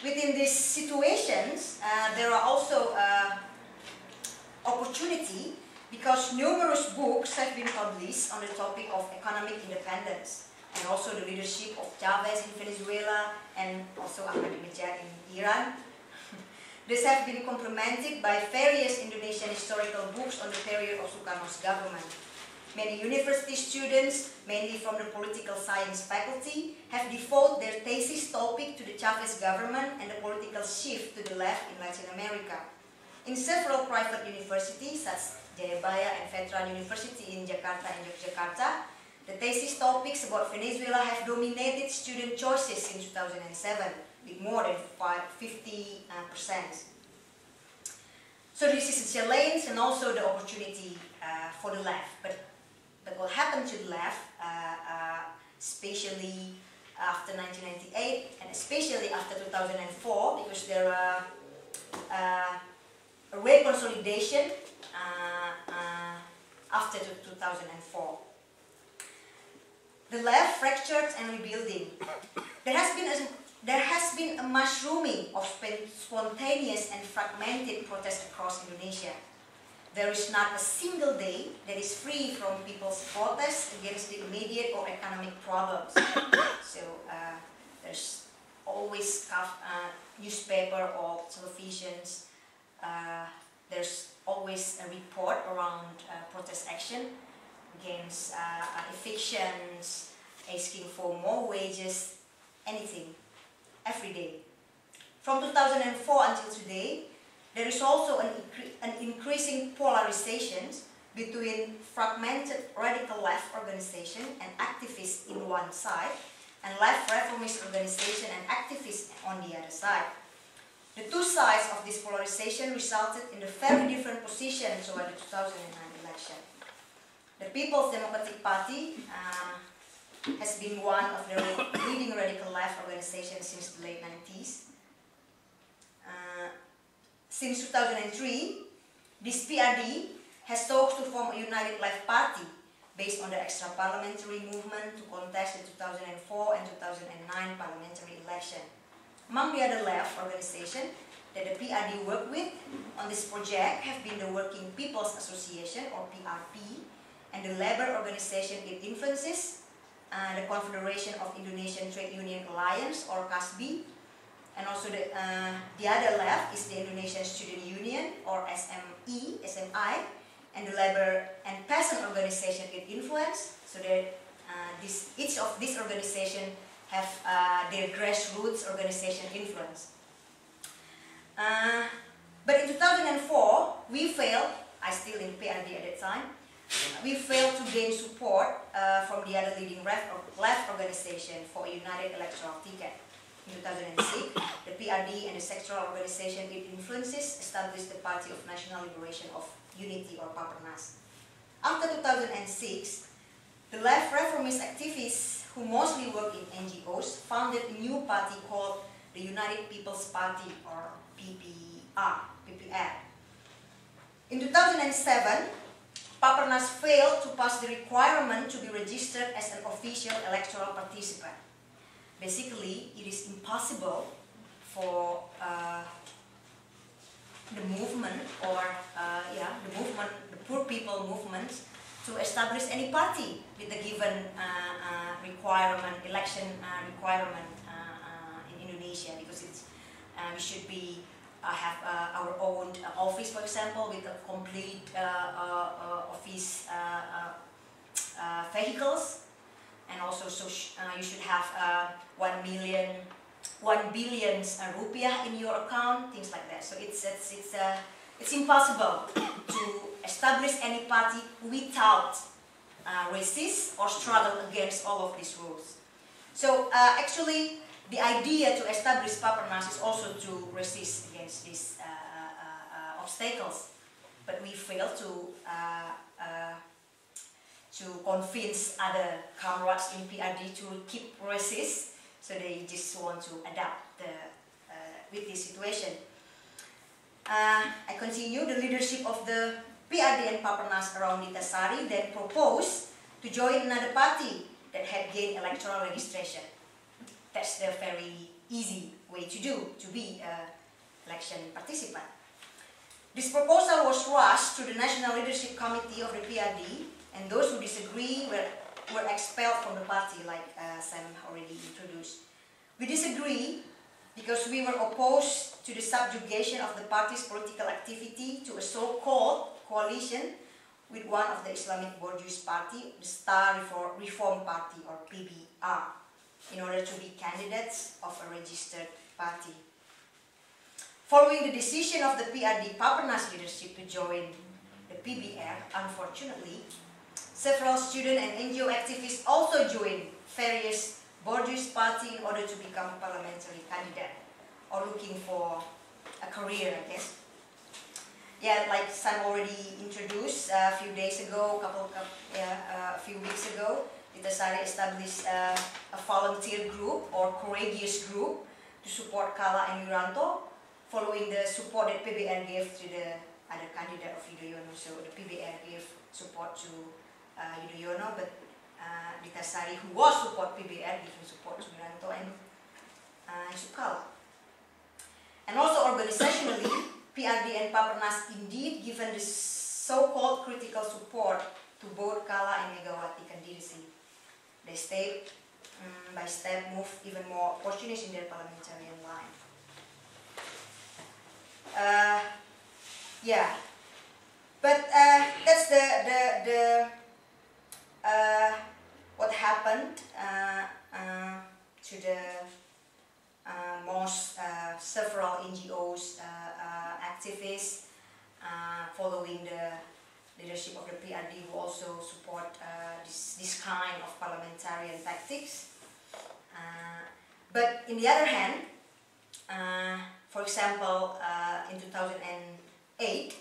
Within these situations, there are also opportunity because numerous books have been published on the topic of economic independence and also the leadership of Chavez in Venezuela and also Ahmadinejad in Iran. These have been complemented by various Indonesian historical books on the period of Sukarno's government. Many university students, mainly from the political science faculty, have devoted their thesis topic to the Chavez government and the political shift to the left in Latin America. In several private universities, such as Jayabaya and Veteran University in Jakarta and Yogyakarta, the thesis topics about Venezuela have dominated student choices since 2007, with more than 50%. So this is a challenge and also the opportunity for the left. But what happened to the left, especially after 1998 and especially after 2004, because there are a reconsolidation after 2004. The left fractured and rebuilding. There has been a mushrooming of spontaneous and fragmented protests across Indonesia. There is not a single day that is free from people's protests against the immediate or economic problems. So there's always newspaper or televisions. There's always a report around protest action against evictions, asking for more wages, anything, every day. From 2004 until today, there is also an increasing polarization between fragmented radical left organization and activists in one side, and left reformist organization and activists on the other side. The two sides of this polarization resulted in a very different position toward the 2009 election. The People's Democratic Party has been one of the leading radical left organizations since the late 90s. Since 2003, this PRD has sought to form a united left party based on the extra parliamentary movement to contest the 2004 and 2009 parliamentary election. Among the other left organizations that the PRD worked with on this project have been the Working People's Association, or PRP, and the labor organization it influences, the Confederation of Indonesian Trade Union Alliance, or CASBI, and also the other left is the Indonesian Student Union, or SMI, and the labor and peasant organization it influences. So that each of these organizations have their grassroots organization influence. But in 2004, we failed, I still in PRD at that time, we failed to gain support from the other leading left organization for a united electoral ticket. In 2006, the PRD and the sectoral organization it influences established the Party of National Liberation of Unity, or Papernas. After 2006, the left reformist activists who mostly work in NGOs founded a new party called the United People's Party, or PPR. In 2007, Papernas failed to pass the requirement to be registered as an official electoral participant. Basically, it is impossible for the movement, or the poor people movement, to establish any party with the given election requirement in Indonesia, because it's we should be have our own office, for example, with a complete office vehicles, and also you should have 1 billion rupiah in your account, things like that. So it's impossible to establish any party without resist or struggle against all of these rules. So actually, the idea to establish Papernas is also to resist against these obstacles, but we failed to convince other comrades in PRD to keep resist, so they just want to adapt with this situation. I continue. The leadership of the PRD and Papernas around Nitasari then proposed to join another party that had gained electoral registration. That's the very easy way to do to be an election participant. This proposal was rushed to the National Leadership Committee of the PRD, and those who disagree were expelled from the party, like Sam already introduced. We disagree because we were opposed to the subjugation of the party's political activity to a so-called coalition with one of the Islamic bourgeois party, the Star Reform Party, or PBR, in order to be candidates of a registered party. Following the decision of the PRD Papernas leadership to join the PBR, unfortunately, several student and NGO activists also joined various bourgeois parties in order to become a parliamentary candidate or looking for a career, I guess. Yeah, like Sam already introduced a few days ago, a few weeks ago, Itasari established a volunteer group or courageous group to support Kala and Wiranto, following the support that PBR gave to the other candidate of Yudhoyono. So the PBR gave support to Yudhoyono, but Itasari, who was support PBR, gave support to Wiranto and Kala. And also organizationally, PRD and Papernas indeed given the so-called critical support to both Kala and Megawati candidacy. They step by step move even more opportunist in their parliamentarian line. Yeah, but that's what happened to the most several NGOs, activists, following the leadership of the PRD, who also support this kind of parliamentarian tactics. But in the other hand, for example, in 2008,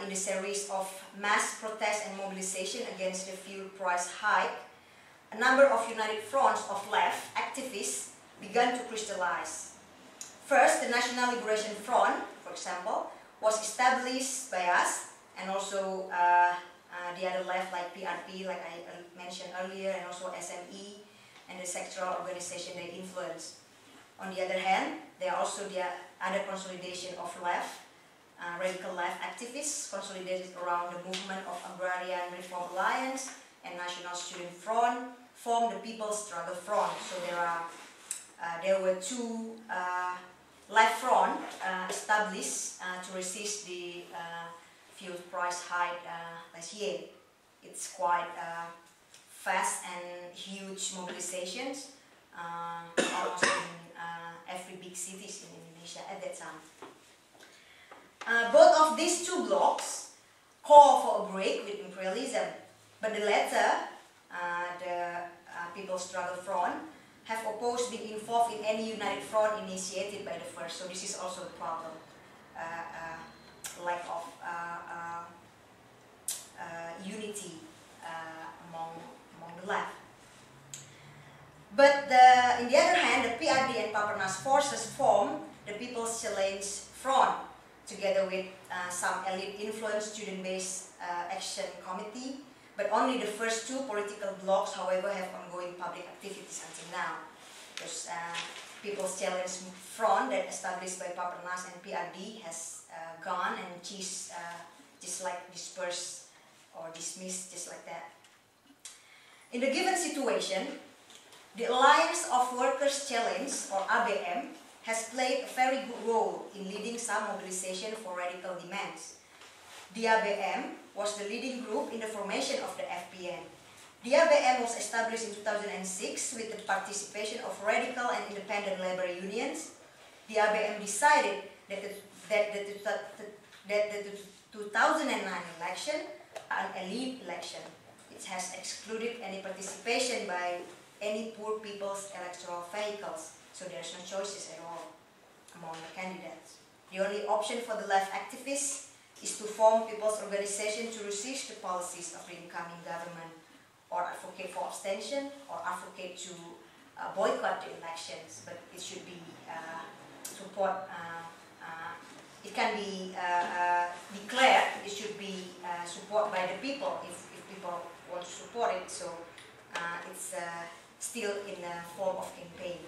in the series of mass protests and mobilization against the fuel price hike, a number of united fronts of left activists began to crystallize. First, the National Liberation Front, for example, was established by us, and also the other left, like PRP, like I mentioned earlier, and also SME and the sectoral organization they influence. On the other hand, there are also the other consolidation of left, radical left activists consolidated around the movement of Agrarian Reform Alliance and National Student Front, formed the People's Struggle Front. So there were two left front established to resist the fuel price hike last year. It's quite fast and huge mobilizations, almost in every big cities in Indonesia at that time. Both of these two blocs call for a break with imperialism, but the latter, the People's Struggle Front, have opposed being involved in any united front initiated by the first. So this is also the problem, lack of unity among the left. But in the other hand, the PRD and Papernas forces form the People's Challenge Front, together with some elite influenced student-based action committee. But only the first two political blocs, however, have ongoing public activities until now. Because People's Challenge Front, that established by Papernas and PRD, has gone and just like dispersed or dismissed, just like that. In the given situation, the Alliance of Workers' Challenge, or ABM, has played a very good role in leading some mobilization for radical demands. The ABM was the leading group in the formation of the FPN. The ABM was established in 2006 with the participation of radical and independent labor unions. The ABM decided that the 2009 election, an elite election, it has excluded any participation by any poor people's electoral vehicles, so there's no choices at all among the candidates. The only option for the left activists is to form people's organization to resist the policies of the incoming government, or advocate for abstention, or advocate to boycott the elections. But it should be support. It can be declared. It should be support by the people if people want to support it. So it's still in the form of campaign.